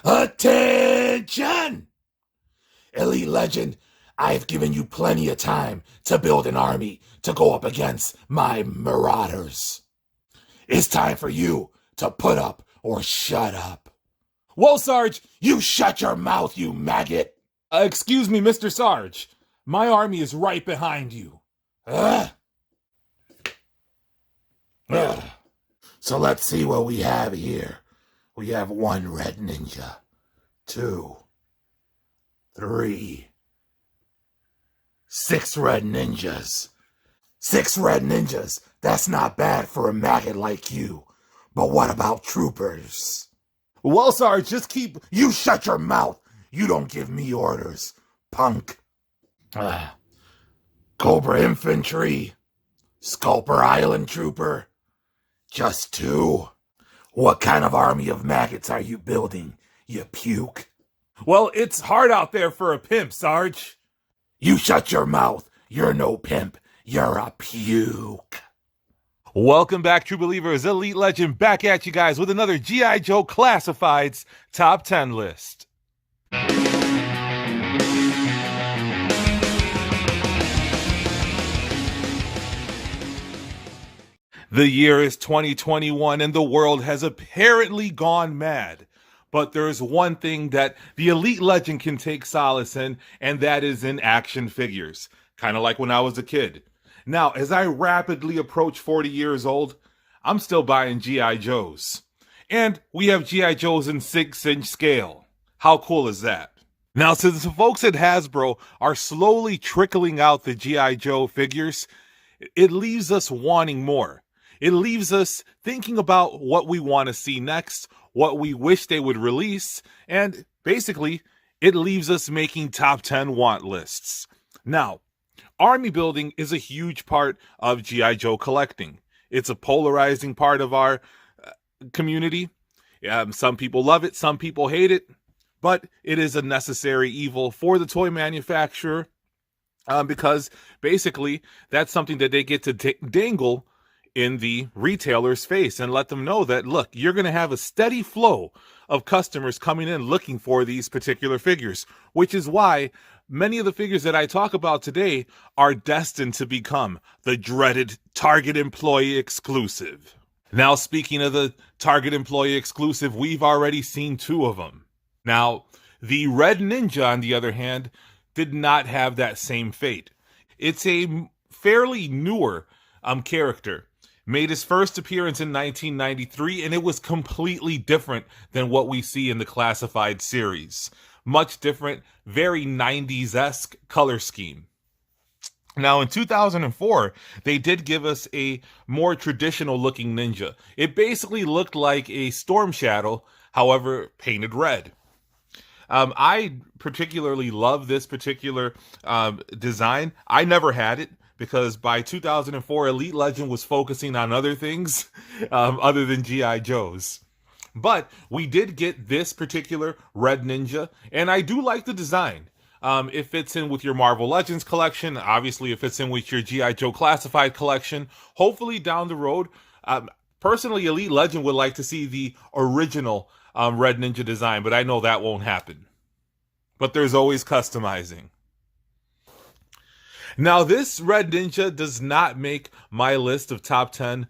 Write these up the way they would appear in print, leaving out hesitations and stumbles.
Attention! Elite Legend, I've given you plenty of time to build an army to go up against my marauders. It's time for you to put up or shut up. Well, Sarge, You shut your mouth, you maggot! excuse me, Mr. Sarge. My army is right behind you. Ugh. So let's see what we have here. We have 1 red ninja, 2, 3, 6 red ninjas. 6 red ninjas, that's not bad for a maggot like you. But what about troopers? Well, Sarge, just keep... You shut your mouth. You don't give me orders, punk. Cobra Infantry, Sculper Island Trooper, just 2. What kind of army of maggots are you building, you puke? Well, it's hard out there for a pimp, Sarge. You shut your mouth. You're no pimp. You're a puke. Welcome back, true believers. Elite Legend back at you guys with another G.I. Joe Classifieds Top 10 list. The year is 2021 and the world has apparently gone mad. But there's one thing that the Elite Legend can take solace in, and that is in action figures. Kind of like when I was a kid. Now, as I rapidly approach 40 years old, I'm still buying G.I. Joes. And we have G.I. Joes in 6-inch scale. How cool is that? Now, since the folks at Hasbro are slowly trickling out the G.I. Joe figures, it leaves us wanting more. It leaves us thinking about what we want to see next, what we wish they would release, and basically, it leaves us making top 10 want lists. Now, army building is a huge part of G.I. Joe collecting. It's a polarizing part of our community. Some people love it, some people hate it, but it is a necessary evil for the toy manufacturer because basically that's something that they get to dangle in the retailer's face and let them know that, look, you're going to have a steady flow of customers coming in looking for these particular figures, which is why many of the figures that I talk about today are destined to become the dreaded Target Employee Exclusive. Now, speaking of the Target Employee Exclusive, we've already seen 2 of them. Now, the Red Ninja, on the other hand, did not have that same fate. It's a fairly newer character. Made his first appearance in 1993, and it was completely different than what we see in the Classified series. Much different, very 90s-esque color scheme. Now, in 2004, they did give us a more traditional-looking ninja. It basically looked like a Storm Shadow, however, painted red. I particularly love this particular design. I never had it, because by 2004, Elite Legend was focusing on other things other than G.I. Joes. But we did get this particular Red Ninja, and I do like the design. It fits in with your Marvel Legends collection. Obviously, it fits in with your G.I. Joe Classified collection. Hopefully, down the road, personally, Elite Legend would like to see the original Red Ninja design, but I know that won't happen. But there's always customizing. Now, this Red Ninja does not make my list of top 10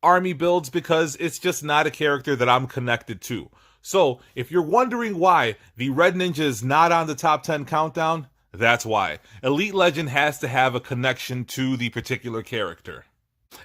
army builds because it's just not a character that I'm connected to. So, if you're wondering why the Red Ninja is not on the top 10 countdown, that's why. Elite Legend has to have a connection to the particular character.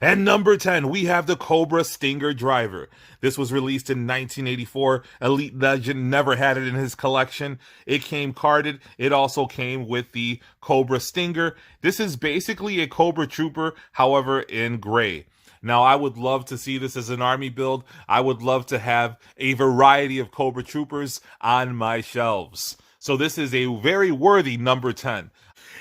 At number 10, we have the Cobra Stinger Driver. This was released in 1984. Elite Legend never had it in his collection. It came carded. It also came with the Cobra Stinger. This is basically a Cobra Trooper, however, in gray. Now, I would love to see this as an army build. I would love to have a variety of Cobra Troopers on my shelves. So this is a very worthy number 10.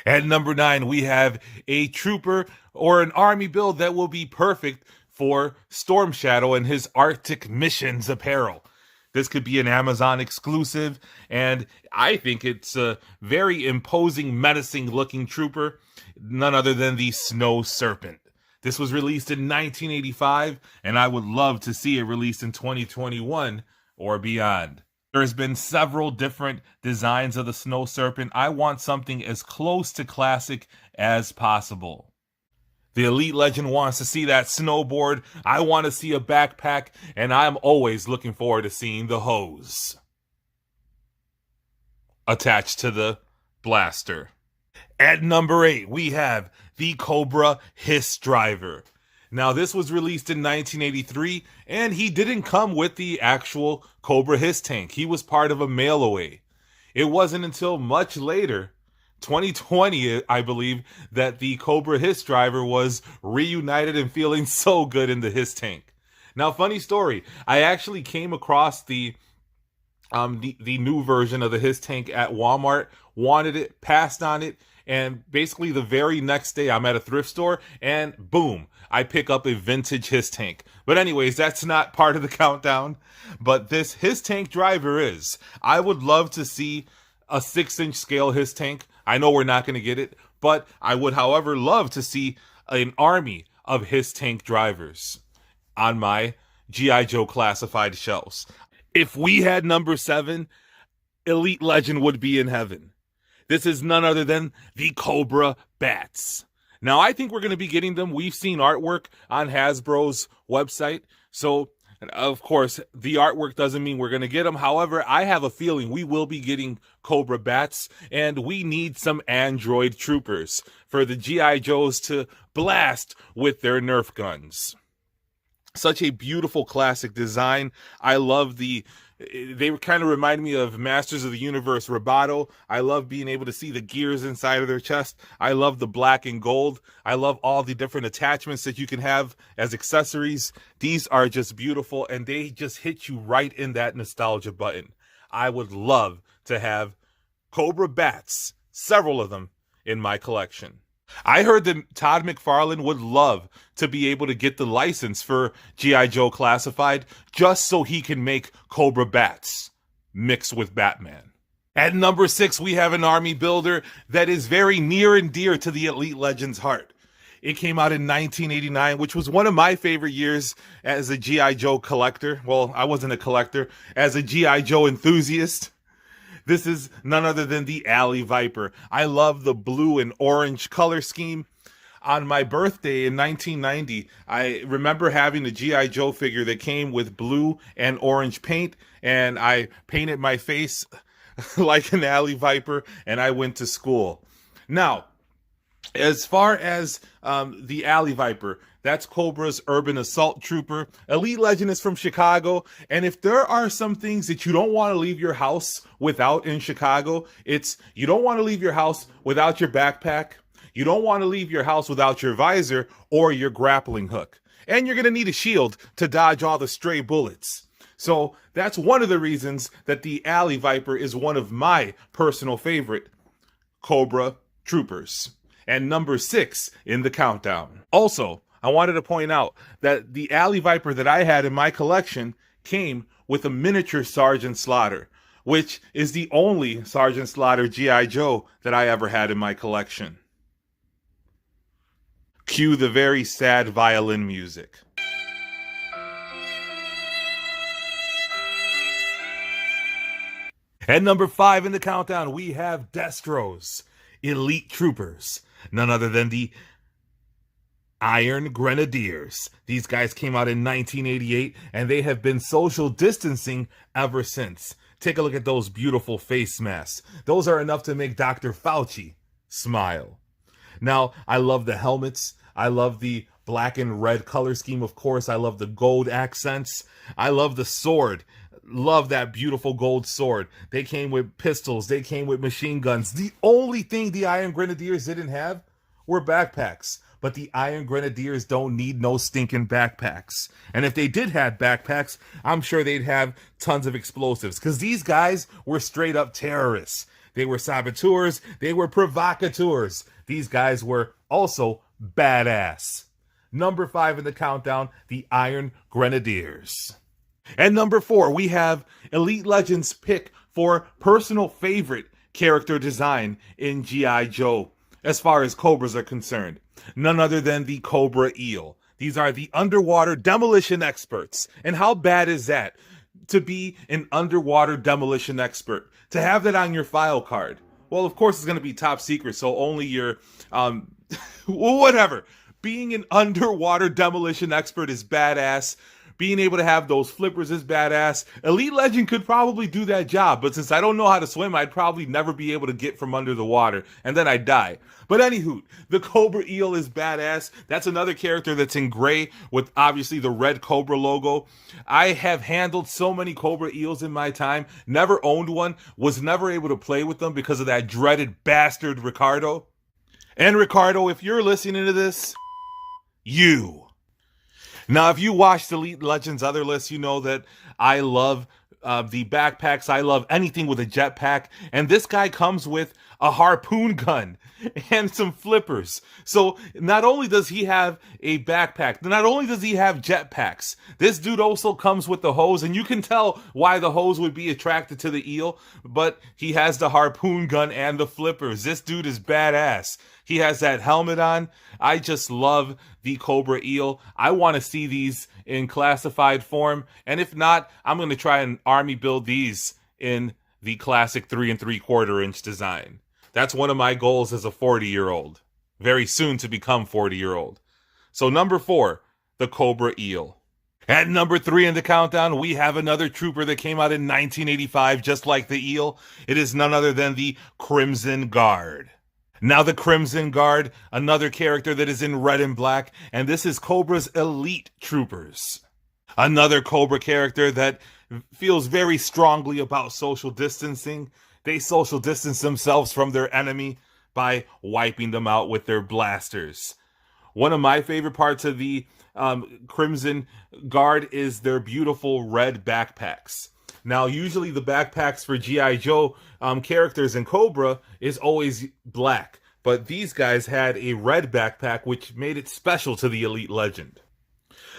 At number 9, we have a trooper or an army build that will be perfect for Storm Shadow and his Arctic Missions apparel. This could be an Amazon exclusive, and I think it's a very imposing, menacing-looking trooper, none other than the Snow Serpent. This was released in 1985, and I would love to see it released in 2021 or beyond. There's been several different designs of the snow serpent. I want something as close to classic as possible. The Elite Legend wants to see that snowboard. I want to see a backpack, and I'm always looking forward to seeing the hose attached to the blaster. At number 8, we have the Cobra H.I.S.S driver. Now, this was released in 1983, and he didn't come with the actual Cobra H.I.S.S tank. He was part of a mail-away. It wasn't until much later, 2020, I believe, that the Cobra H.I.S.S driver was reunited and feeling so good in the H.I.S.S tank. Now, funny story, I actually came across the new version of the H.I.S.S tank at Walmart, wanted it, passed on it, and basically the very next day I'm at a thrift store and boom, I pick up a vintage H.I.S.S tank. But anyways, that's not part of the countdown, but this H.I.S.S tank driver is. I would love to see a 6-inch scale H.I.S.S tank. I know we're not going to get it, but I would, however, love to see an army of H.I.S.S tank drivers on my G.I. Joe classified shelves. If we had number 7, Elite Legend would be in heaven. This is none other than the Cobra B.A.Ts. Now, I think we're going to be getting them. We've seen artwork on Hasbro's website. So, of course, the artwork doesn't mean we're going to get them. However, I have a feeling we will be getting Cobra B.A.Ts, and we need some android troopers for the G.I. Joes to blast with their Nerf guns. Such a beautiful classic design. I love they kind of remind me of Masters of the Universe Roboto. I love being able to see the gears inside of their chest. I love the black and gold. I love all the different attachments that you can have as accessories. These are just beautiful, and they just hit you right in that nostalgia button. I would love to have Cobra B.A.Ts, several of them, in my collection. I heard that Todd McFarlane would love to be able to get the license for G.I. Joe Classified just so he can make Cobra B.A.Ts mixed with Batman. At number 6, we have an army builder that is very near and dear to the Elite Legend's heart. It came out in 1989, which was one of my favorite years as a G.I. Joe collector. Well, I wasn't a collector, as a G.I. Joe enthusiast. This is none other than the Alley Viper. I love the blue and orange color scheme. On my birthday in 1990, I remember having a G.I. Joe figure that came with blue and orange paint, and I painted my face like an Alley Viper, and I went to school. Now, as far as the Alley Viper, that's Cobra's Urban Assault Trooper. Elite Legend is from Chicago, and if there are some things that you don't want to leave your house without in Chicago, it's you don't want to leave your house without your backpack, you don't want to leave your house without your visor or your grappling hook, and you're going to need a shield to dodge all the stray bullets. So that's one of the reasons that the Alley Viper is one of my personal favorite Cobra troopers, and number 6 in the countdown. Also, I wanted to point out that the Alley Viper that I had in my collection came with a miniature Sergeant Slaughter, which is the only Sergeant Slaughter G.I. Joe that I ever had in my collection. Cue the very sad violin music. At number 5 in the countdown, we have Destro's Elite Troopers, none other than the Iron Grenadiers. These guys came out in 1988, and they have been social distancing ever since. Take a look at those beautiful face masks. Those are enough to make Dr. Fauci smile. Now, I love the helmets. I love the black and red color scheme, of course. I love the gold accents. I love the sword. Love that beautiful gold sword. They came with pistols. They came with machine guns. The only thing the Iron Grenadiers didn't have were backpacks. But the Iron Grenadiers don't need no stinking backpacks. And if they did have backpacks, I'm sure they'd have tons of explosives. Because these guys were straight up terrorists. They were saboteurs. They were provocateurs. These guys were also badass. Number 5 in the countdown, the Iron Grenadiers. And number 4, we have Elite Legend's pick for personal favorite character design in G.I. Joe, as far as Cobras are concerned. None other than the Cobra Eel. These are the underwater demolition experts. And how bad is that? to be an underwater demolition expert, to have that on your file card. Well, of course, it's going to be top secret, so only your, whatever. Being an underwater demolition expert is badass. Being able to have those flippers is badass. Elite Legend could probably do that job, but since I don't know how to swim, I'd probably never be able to get from under the water, and then I'd die. But anywho, the Cobra Eel is badass. That's another character that's in gray with obviously the red Cobra logo. I have handled so many Cobra Eels in my time, never owned one, was never able to play with them because of that dreaded bastard Ricardo. And Ricardo, if you're listening to this, you. Now, if you watched Elite Legends other lists, you know that I love the backpacks. I love anything with a jetpack. And this guy comes with a harpoon gun and some flippers. So not only does he have a backpack, not only does he have jetpacks, this dude also comes with the hose. And you can tell why the hose would be attracted to the eel, but he has the harpoon gun and the flippers. This dude is badass. He has that helmet on. I just love the Cobra Eel. I want to see these in classified form. And if not, I'm going to try and army build these in the classic 3 3/4 inch design. That's one of my goals as a 40-year-old. Very soon to become 40-year-old. So number 4, the Cobra Eel. At number 3 in the countdown, we have another trooper that came out in 1985, just like the eel. It is none other than the Crimson Guard. Now the Crimson Guard, another character that is in red and black, and this is Cobra's elite troopers. Another Cobra character that feels very strongly about social distancing. They social distance themselves from their enemy by wiping them out with their blasters. One of my favorite parts of the Crimson Guard is their beautiful red backpacks. Now, usually the backpacks for G.I. Joe characters in Cobra is always black. But these guys had a red backpack, which made it special to the Elite Legend.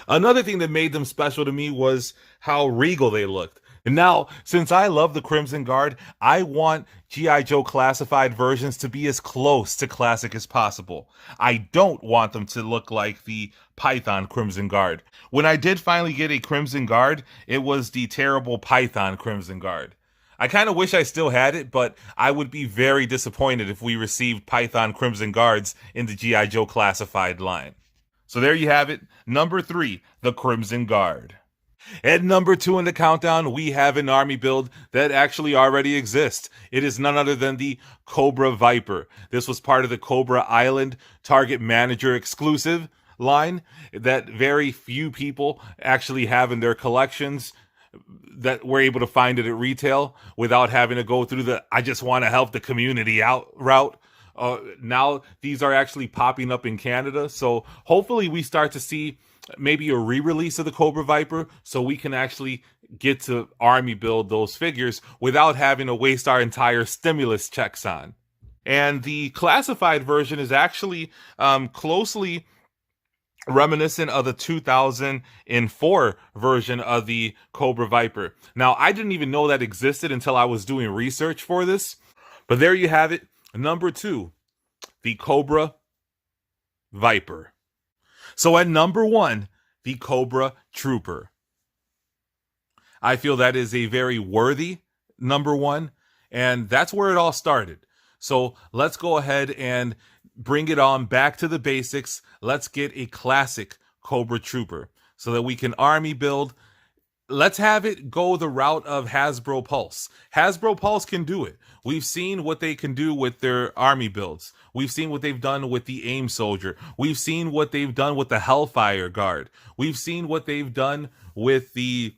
Another thing that made them special to me was how regal they looked. And now, since I love the Crimson Guard, I want G.I. Joe Classified versions to be as close to classic as possible. I don't want them to look like the Python Crimson Guard. When I did finally get a Crimson Guard, it was the terrible Python Crimson Guard. I kind of wish I still had it, but I would be very disappointed if we received Python Crimson Guards in the G.I. Joe Classified line. So there you have it. Number 3, the Crimson Guard. At number 2 in the countdown, we have an army build that actually already exists. It is none other than the Cobra Viper. This was part of the Cobra Island Target Manager exclusive line that very few people actually have in their collections, that we're able to find it at retail without having to go through the I just want to help the community out route. Now these are actually popping up in Canada. So hopefully we start to see maybe a re-release of the Cobra Viper so we can actually get to army build those figures without having to waste our entire stimulus checks on. And the classified version is actually closely reminiscent of the 2004 version of the Cobra Viper. Now, I didn't even know that existed until I was doing research for this. But there you have it. Number 2, the Cobra Viper. So at number 1, the Cobra Trooper. I feel that is a very worthy number 1, and that's where it all started. So let's go ahead and bring it on back to the basics. Let's get a classic Cobra Trooper so that we can army build. Let's have it go the route of Hasbro Pulse. Hasbro Pulse can do it. We've seen what they can do with their army builds. We've seen what they've done with the AIM Soldier. We've seen what they've done with the Hellfire Guard. We've seen what they've done with the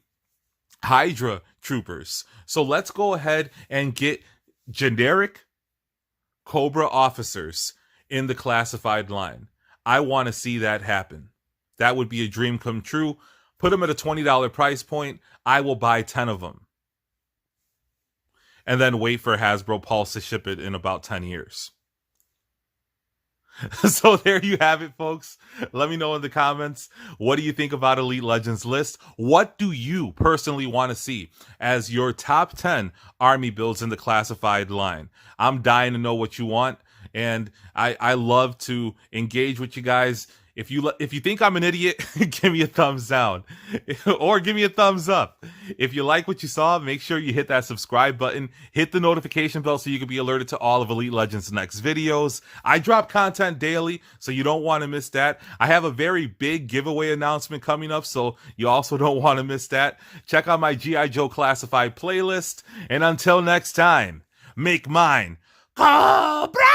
Hydra Troopers. So let's go ahead and get generic Cobra officers in the classified line. I want to see that happen. That would be a dream come true. Put them at a $20 price point. I will buy 10 of them. And then wait for Hasbro Pulse to ship it in about 10 years. So there you have it, folks. Let me know in the comments, what do you think about Elite Legends list? What do you personally want to see as your top 10 army builds in the classified line? I'm dying to know what you want, and I love to engage with you guys If you think I'm an idiot, give me a thumbs down or give me a thumbs up. If you like what you saw, make sure you hit that subscribe button, hit the notification bell so you can be alerted to all of Elite Legends' next videos. I drop content daily, so you don't want to miss that. I have a very big giveaway announcement coming up, so you also don't want to miss that. Check out my G.I Joe Classified playlist, and until next time, make mine Cobra!